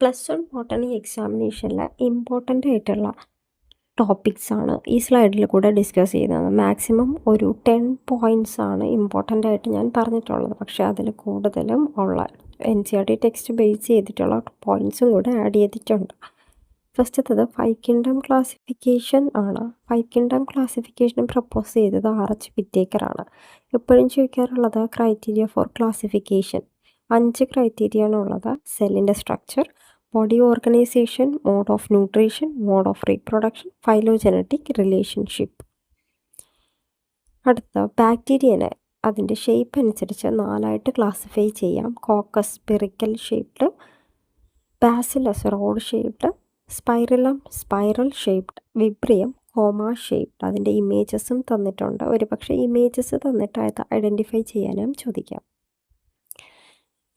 +1 botany എക്സാമിനേഷനിൽ important ആയിട്ടുള്ള ടോപ്പിക്സാണ് ഈ സ്ലൈഡിൽ കൂടെ ഡിസ്കസ് ചെയ്യുന്നത്. മാക്സിമം ഒരു 10 പോയിൻറ്റ്സ് ആണ് ഇമ്പോർട്ടൻ്റ് ആയിട്ട് ഞാൻ പറഞ്ഞിട്ടുള്ളത്. പക്ഷേ അതിൽ കൂടുതലും ഉള്ള NCERT ടെക്സ്റ്റ് ബേസ് ചെയ്തിട്ടുള്ള പോയിൻറ്റ്സും കൂടെ ആഡ് ചെയ്തിട്ടുണ്ട്. ഫസ്റ്റത്തത് 5 കിങ്ഡം ക്ലാസിഫിക്കേഷൻ ആണ്. 5 കിങ്ഡം ക്ലാസിഫിക്കേഷൻ പ്രപ്പോസ് ചെയ്തത് RH വിറ്റേക്കറാണ്. എപ്പോഴും ചോദിക്കാറുള്ളത് ക്രൈറ്റീരിയ ഫോർ ക്ലാസിഫിക്കേഷൻ 5 ക്രൈറ്റീരിയ ആണുള്ളത്. സെല്ലിൻ്റെ structure, body organisation, mode of nutrition, mode of reproduction, phylogenetic relationship. അടുത്ത ബാക്ടീരിയനെ അതിൻ്റെ ഷേപ്പ് അനുസരിച്ച് 4ആയിട്ട് ക്ലാസിഫൈ ചെയ്യാം. Coccus spherical shaped, bacillus rod shaped, spirillum spiral shaped, vibrio comma shaped. അതിൻ്റെ ഇമേജസും തന്നിട്ടുണ്ട്. ഒരു പക്ഷേ ഇമേജസ് തന്നിട്ട് ഐഡൻറ്റിഫൈ ചെയ്യാനും ചോദിക്കാം.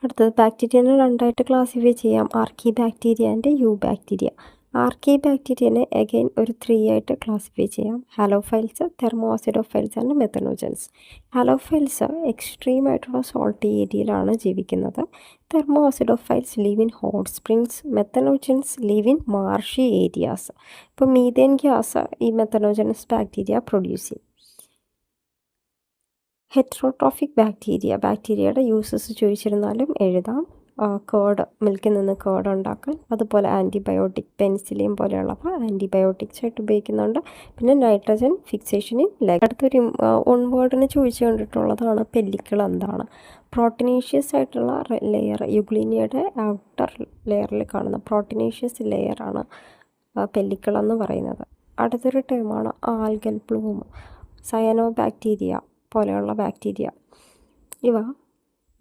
അടുത്തത് ബാക്ടീരിയനെ 2ആയിട്ട് ക്ലാസിഫൈ ചെയ്യാം. Archaebacteria and eubacteria. ആർക്കി ബാക്ടീരിയനെ അഗെയിൻ ഒരു 3 ആയിട്ട് ക്ലാസിഫൈ ചെയ്യാം. Halophiles, thermoacidophiles and methanogens. Halophiles extreme ആയിട്ടുള്ള സോൾട്ടി ഏരിയയിലാണ് ജീവിക്കുന്നത്. Thermoacidophiles live in hot springs. Methanogens live in marshy areas. ഇപ്പോൾ മീഥേൻ ഗ്യാസ് ഈ മെത്തനോജനസ് ബാക്ടീരിയ പ്രൊഡ്യൂസ് ചെയ്യും. ഹെറ്ററോട്രോഫിക് ബാക്ടീരിയയുടെ യൂസസ് ചോദിച്ചിരുന്നാലും എഴുതാം. കേർഡ്, മിൽക്കിൽ നിന്ന് കേർഡ് ഉണ്ടാക്കാൻ. അതുപോലെ ആൻറ്റിബയോട്ടിക്, പെൻസിലിൻ പോലെയുള്ളവ ആൻറ്റിബയോട്ടിക്സ് ആയിട്ട് ഉപയോഗിക്കുന്നുണ്ട്. പിന്നെ നൈട്രജൻ ഫിക്സേഷൻ ഇൻ ലെഗ്. അടുത്തൊരു വേർഡിന് ചോദിച്ചു കണ്ടിട്ടുള്ളതാണ് പെല്ലിക്കിൾ എന്താണ്. പ്രോട്ടീനേഷ്യസ് ആയിട്ടുള്ള ലെയർ, യുഗ്ലീനിയയുടെ ഔട്ടർ ലെയറിൽ കാണുന്ന പ്രോട്ടീനേഷ്യസ് ലെയറാണ് പെല്ലിക്കിൾ എന്ന് പറയുന്നത്. അടുത്തൊരു ടേമാണ് ആൽഗൽ ബ്ലൂം. സയനോ ബാക്ടീരിയ പോലെയുള്ള ബാക്ടീരിയ ഇവ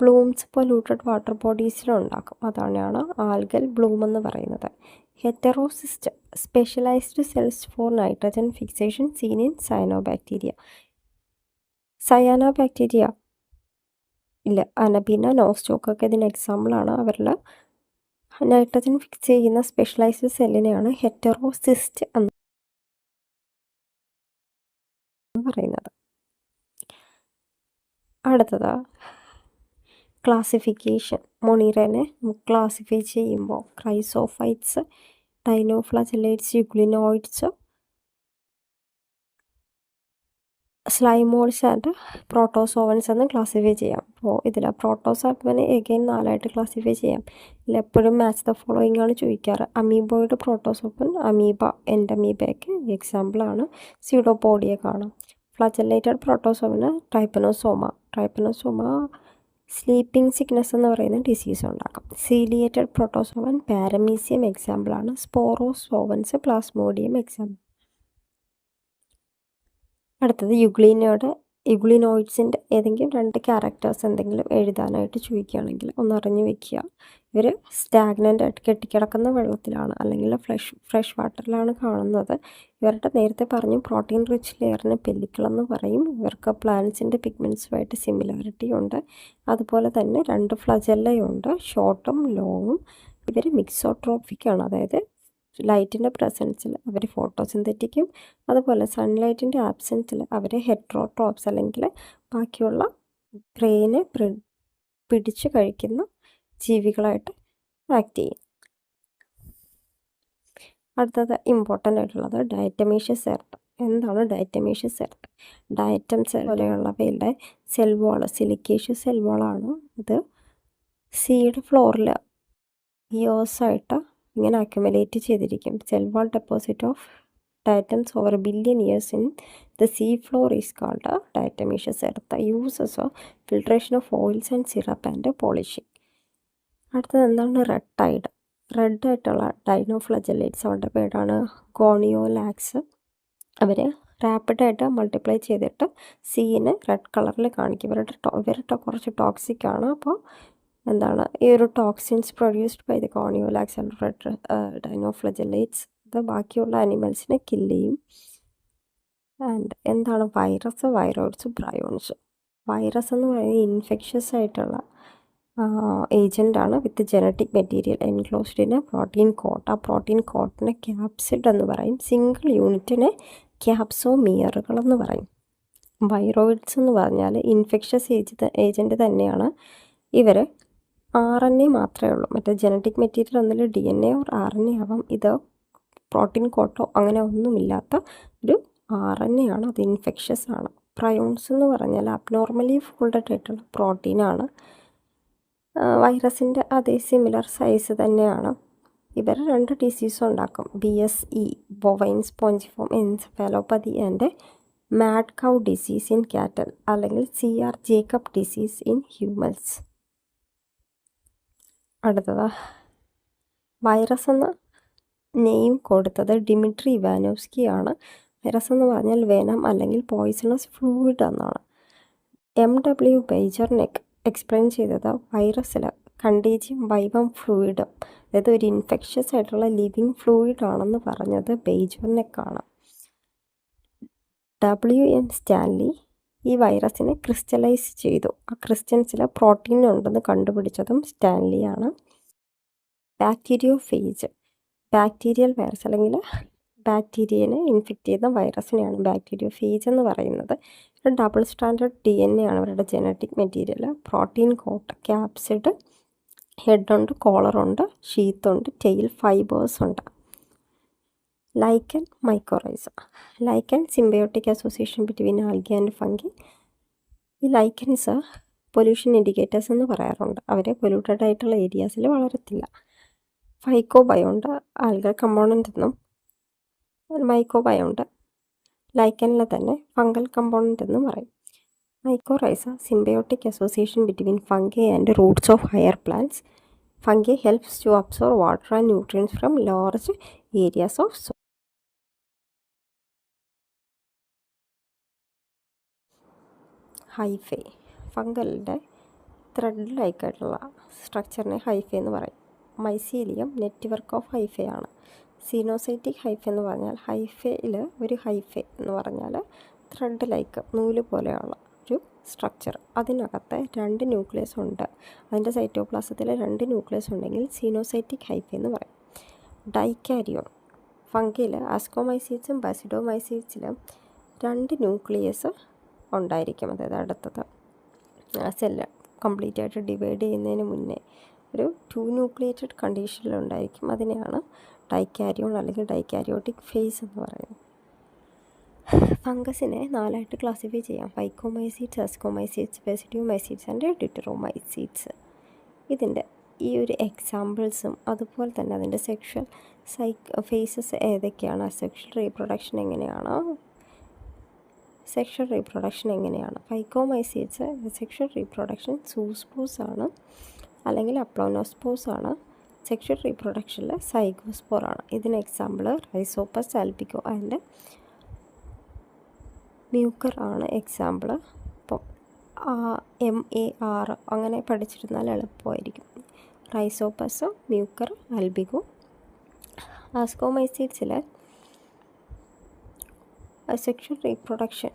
ബ്ലൂംസ് പൊല്യൂട്ടഡ് വാട്ടർ ബോഡീസിലുണ്ടാക്കും. അതാണ് ആൽഗൽ ബ്ലൂം എന്ന് പറയുന്നത്. Heterocyst specialised cells for nitrogen fixation seen in cyanobacteria. Cyanobacteria ഇല്ല, അനബീന, നോസ്റ്റോക്കൊക്കെ ഇതിന് എക്സാമ്പിളാണ്. അവരിൽ നൈട്രജൻ ഫിക്സ് ചെയ്യുന്ന സ്പെഷ്യലൈസ്ഡ് സെല്ലിനെയാണ് ഹെറ്ററോസിസ്റ്റ് എന്ന് പറയുന്നത്. അടുത്തത് ക്ലാസിഫിക്കേഷൻ. മൊണീറനെ ക്ലാസിഫൈ ചെയ്യുമ്പോൾ chrysophytes, dinoflagellates, euglenoids, slime moulds and protozoans എന്ന് ക്ലാസിഫൈ ചെയ്യാം. അപ്പോൾ ഇതിൽ പ്രോട്ടോസോവനെ എഗെയിൻ 4ആയിട്ട് ക്ലാസിഫൈ ചെയ്യാം. ഇതിലെപ്പോഴും മാച്ച് ദ ഫോളോയിങ് ആണ് ചോദിക്കാറ്. അമീബോയിഡ് പ്രോട്ടോസോവൻ, അമീബ എൻഡമീബയ്ക്ക് എക്സാമ്പിളാണ്. സ്യൂഡോപോഡിയ കാണാം. ഫ്ലജലേറ്റഡ് പ്രോട്ടോസോവന് ട്രൈപ്പനോസോമ സ്ലീപ്പിംഗ് സിക്നസ് എന്ന് പറയുന്ന ഡിസീസ് ഉണ്ടാക്കും. സീലിയേറ്റഡ് പ്രോട്ടോസോവൻ പാരമീസിയം എക്സാമ്പിളാണ്. Sporozoans Plasmodium example. അടുത്തത് യുഗ്ലിനോയിഡ്സിൻ്റെ ഏതെങ്കിലും 2 ക്യാരക്ടേഴ്സ് എന്തെങ്കിലും എഴുതാനായിട്ട് ചോദിക്കുകയാണെങ്കിൽ ഒന്ന് അറിഞ്ഞു വെക്കുക. ഇവർ സ്റ്റാഗ്നൻ്റ് ആയിട്ട് കെട്ടിക്കിടക്കുന്ന വെള്ളത്തിലാണ് അല്ലെങ്കിൽ ഫ്രഷ് വാട്ടറിലാണ് കാണുന്നത്. ഇവരുടെ നേരത്തെ പറഞ്ഞു പ്രോട്ടീൻ റിച്ച് ലെയറിന് പെല്ലിക്കിൾ എന്ന് പറയും. ഇവർക്ക് പ്ലാന്റ്സിൻ്റെ പിഗ്മെൻറ്റ്സുമായിട്ട് സിമിലാരിറ്റി ഉണ്ട്. അതുപോലെ തന്നെ 2 ഫ്ലജല്ലയുണ്ട്, ഷോർട്ടും ലോങ്ങും. ഇവർ മിക്സോട്രോഫിക്കാണ്, അതായത് ലൈറ്റിൻ്റെ പ്രസൻസിൽ അവർ ഫോട്ടോസിന്തറ്റിക്കും, അതുപോലെ സൺലൈറ്റിൻ്റെ ആബ്സെൻസിൽ അവർ ഹെറ്ററോട്രോപ്സ് അല്ലെങ്കിൽ ബാക്കിയുള്ള ഗ്രെയിനെ പിടിച്ച് കഴിക്കുന്ന ജീവികളായിട്ട് ആക്ട് ചെയ്യും. അടുത്തത് ഇമ്പോർട്ടൻ്റ് ആയിട്ടുള്ളത് ഡയറ്റമീഷ്യസ് എർത്ത്. എന്താണ് ഡയറ്റമീഷ്യസ് എർത്ത്? ഡയറ്റം സെൽ പോലെയുള്ളവയുടെ സെൽ വാൾ സിലിക്കേഷ്യസ് സെൽ വാളാണ്. ഇത് സീഡ് ഫ്ലോറിൽ ഇയേഴ്സായിട്ട് ഇങ്ങനെ അക്യുമുലേറ്റ് ചെയ്തിരിക്കും. Cell wall deposit of diatoms over billion years in the sea floor is called diatomaceous earth. Uses of filtration of oils and syrup and polishing. അടുത്തത് എന്താണ് red ആയിട്ടുള്ള dinoflagellates. അവരുടെ പേരാണ് ഗോണിയോലാക്സ്. അവർ റാപ്പിഡായിട്ട് മൾട്ടിപ്ലൈ ചെയ്തിട്ട് സീന് റെഡ് കളറിൽ കാണിക്കും. ഇവരുടെ കുറച്ച് ടോക്സിക് ആണ്. അപ്പോൾ എന്താണ് ഈ ഒരു toxins produced by the gonyaulax and red dinoflagellates ഇത് ബാക്കിയുള്ള ആനിമൽസിനെ കില്ല് ചെയ്യും. ആൻഡ് എന്താണ് വൈറോയിഡ്സ്, ബ്രയോൺസ്. വൈറസ് എന്ന് പറയുന്നത് ഇൻഫെക്ഷ്യസ് ആയിട്ടുള്ള ഏജൻ്റാണ് with genetic material enclosed in a protein coat. ആ പ്രോട്ടീൻ കോട്ടിനെ ക്യാപ്സിഡ് എന്ന് പറയും. സിംഗിൾ യൂണിറ്റിനെ ക്യാപ്സോമിയറുകൾ എന്ന് പറയും. വൈറോയിഡ്സ് എന്ന് പറഞ്ഞാൽ ഇൻഫെക്ഷ്യസ് ഏജൻറ്റ് തന്നെയാണ്. ഇവർ RNA മാത്രമേ ഉള്ളൂ. മറ്റേ ജനറ്റിക് മെറ്റീരിയൽ ഒന്നിൽ DNA ഓർ RNA ആവാം. ഇത് പ്രോട്ടീൻ കോട്ടോ അങ്ങനെ ഒന്നുമില്ലാത്ത ഒരു RNA ആണ്. അത് ഇൻഫെക്ഷ്യസ് ആണ്. പ്രയോൺസ് എന്ന് പറഞ്ഞാൽ അബ്നോർമലി ഫോൾഡഡ് ആയിട്ടുള്ള പ്രോട്ടീനാണ്. വൈറസിൻ്റെ അതേ സിമിലർ സൈസ് തന്നെയാണ്. ഇവർ 2 ഡിസീസും ഉണ്ടാക്കും. BSE bovine spongiform എൻസെഫാലോപ്പതി and mad cow disease in cattle അല്ലെങ്കിൽ CR Jacob disease in humans. അടുത്തത് വൈറസ് എന്ന നെയിം കൊടുത്തത് ഡിമിട്രി ഇവാനോവ്സ്കി ആണ്. വൈറസ് എന്ന് പറഞ്ഞാൽ വെനം അല്ലെങ്കിൽ പോയിസണസ് ഫ്ലൂയിഡ് എന്നാണ്. MW ബെയ്ജർനെക് എക്സ്പ്ലെയിൻ ചെയ്തത് വൈറസിൽ കണ്ടീജിയം വൈവം ഫ്ലൂയിഡ്, അതായത് ഒരു ഇൻഫെക്ഷ്യസ് ആയിട്ടുള്ള ലിവിങ് ഫ്ലൂയിഡ് ആണെന്ന് പറഞ്ഞത് ബെയ്ജർനെക്കാണ്. WM സ്റ്റാൻലി ഈ വൈറസിനെ ക്രിസ്റ്റലൈസ് ചെയ്തു. ആ ക്രിസ്റ്റൻസിൽ പ്രോട്ടീൻ ഉണ്ടെന്ന് കണ്ടുപിടിച്ചതും സ്റ്റാൻലിയാണ്. ബാക്ടീരിയോഫേജ് ബാക്ടീരിയൽ വൈറസ് അല്ലെങ്കിൽ ബാക്ടീരിയനെ ഇൻഫെക്റ്റ് ചെയ്യുന്ന വൈറസിനെയാണ് ബാക്ടീരിയോഫേജ് എന്ന് പറയുന്നത്. ഡബിൾ സ്റ്റാൻഡേർഡ് DNA ആണ് അവരുടെ genetic material. Protein coat, capsid, ഹെഡുണ്ട്, കോളറുണ്ട്, ഷീത്തുണ്ട്, ടെയിൽ ഫൈബേഴ്സ് ഉണ്ട്. Lichen mycorrhiza. Lichen symbiotic association between algae and fungi. ഈ ലൈക്കൻസ് പൊല്യൂഷൻ ഇൻഡിക്കേറ്റേഴ്സ് എന്ന് പറയാറുണ്ട്. അവർ പൊല്യൂട്ടഡ് ആയിട്ടുള്ള ഏരിയാസിൽ വളരത്തില്ല. ഫൈക്കോബയോണ്ട് ആൽഗൽ കമ്പോണൻ്റ് എന്നും മൈക്കോബയോണ്ട് ലൈക്കനിലെ തന്നെ ഫംഗൽ കമ്പോണൻ്റ് എന്നും പറയും. Mycorrhiza symbiotic association between fungi and roots of higher plants. Fungi helps to absorb water and nutrients from large areas of soil. Hyphae ഫംഗലിൻ്റെ thread ലൈക്കായിട്ടുള്ള സ്ട്രക്ചറിനെ ഹൈഫേ എന്ന് പറയും. മൈസീലിയം നെറ്റ്വർക്ക് ഓഫ് ഹൈഫേ ആണ്. Coenocytic hyphae എന്ന് പറഞ്ഞാൽ ഹൈഫേയിൽ ഒരു hyphae എന്ന് പറഞ്ഞാൽ ത്രെഡ് ലൈക്ക് നൂല് പോലെയുള്ള ഒരു സ്ട്രക്ചർ. അതിനകത്ത് 2 ന്യൂക്ലിയസ് ഉണ്ട്. അതിൻ്റെ സൈറ്റോപ്ലാസത്തിൽ 2 ന്യൂക്ലിയസ് ഉണ്ടെങ്കിൽ സീനോസൈറ്റിക് ഹൈഫേ എന്ന് പറയും. ഡൈക്കാരിയോൺ ഫംഗിൽ ആസ്കോമൈസീഡ്സും ബാസിഡോമൈസീഡ്സിലും 2 ന്യൂക്ലിയസ് ഉണ്ടായിരിക്കും. അതായത് അടുത്തത് സെല്ല് കംപ്ലീറ്റ് ആയിട്ട് ഡിവൈഡ് ചെയ്യുന്നതിന് മുന്നേ ഒരു 2 ന്യൂക്ലിയേറ്റഡ് കണ്ടീഷനിലുണ്ടായിരിക്കും. അതിനെയാണ് ഡൈക്കാരിയോൺ അല്ലെങ്കിൽ ഡൈക്കാരിയോട്ടിക് ഫേസ് എന്ന് പറയുന്നത്. ഫംഗസിനെ 4ആയിട്ട് ക്ലാസിഫൈ ചെയ്യാം. ഫൈക്കോമൈസീഡ്സ്, ആസ്കോമൈസീഡ്സ്, ബാസിഡിയോമൈസീഡ്സ് ആൻഡ് ഡിറ്ററോമൈസീഡ്സ്. ഇതിൻ്റെ ഈ ഒരു എക്സാമ്പിൾസും അതുപോലെ തന്നെ അതിൻ്റെ സെക്ഷൽ ഫേസസ് ഏതൊക്കെയാണ്, സെക്ഷൽ റീപ്രൊഡക്ഷൻ എങ്ങനെയാണ്. ഫൈക്കോമൈസീഡ്സ് സെക്ഷൽ റീപ്രൊഡക്ഷൻ സൂസ്പോസ് ആണ് അല്ലെങ്കിൽ അപ്ലോനോസ്പോസ് ആണ്. സെക്ഷൽ റീപ്രൊഡക്ഷനിൽ സൈഗോസ്പോർ ആണ്. ഇതിന് example rhizopus albugo and mucor ആണ് എക്സാമ്പിൾ. അപ്പം MAR അങ്ങനെ പഠിച്ചിരുന്നാൽ എളുപ്പമായിരിക്കും. Rhizopus, mucor, albugo. ആസ്കോമൈസീഡ്സിൽ സെക്ഷൽ റീപ്രൊഡക്ഷൻ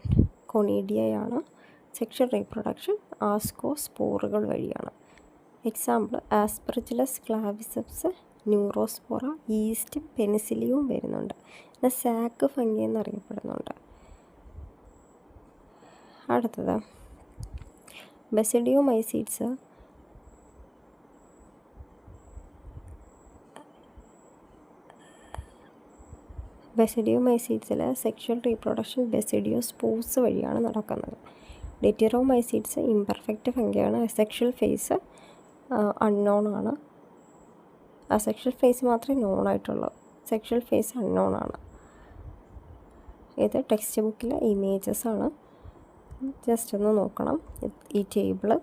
കൊണീഡിയയാണ്. സെക്ഷൽ റീപ്രൊഡക്ഷൻ ആസ്കോസ്പോറുകൾ വഴിയാണ്. Example aspergillus, claviceps, neurospora, yeast, പെനിസിലിയും വരുന്നുണ്ട്. പിന്നെ സാക്ക് ഫംഗി എന്നറിയപ്പെടുന്നുണ്ട്. അടുത്തത് ബസിഡിയോമൈസീഡ്സ് ബസിഡിയോമൈസീഡ്സിൽ സെക്ഷൽ റീപ്രൊഡക്ഷൻ ബസിഡിയോസ്പോർസ് വഴിയാണ് നടക്കുന്നത്. ഡിറ്ററോമൈസീഡ്സ് ഇംപെർഫെക്റ്റ് ഫംഗിയാണ്. സെക്ഷൽ ഫേസ് അൺനോൺ ആണ്. സെക്ഷൽ ഫേസ് മാത്രമേ നോൺ ആയിട്ടുള്ളൂ. സെക്ഷൽ ഫേസ് അൺനോൺ ആണ്. ഇത് ടെക്സ്റ്റ് ബുക്കിലെ ഇമേജസ് ആണ്. ജസ്റ്റ് ഒന്ന് നോക്കണം ഈ ടേബിള്.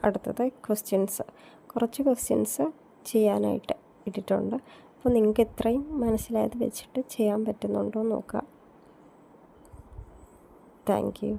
അടുത്തത് ക്വസ്റ്റ്യൻസ്, കുറച്ച് ക്വസ്റ്റ്യൻസ് ചെയ്യാനായിട്ട് ഇട്ടിട്ടുണ്ട്. അപ്പോൾ നിങ്ങൾക്ക് എത്രയും മനസ്സിലായത് വെച്ചിട്ട് ചെയ്യാൻ പറ്റുന്നുണ്ടോ എന്ന് നോക്കുക. Thank you.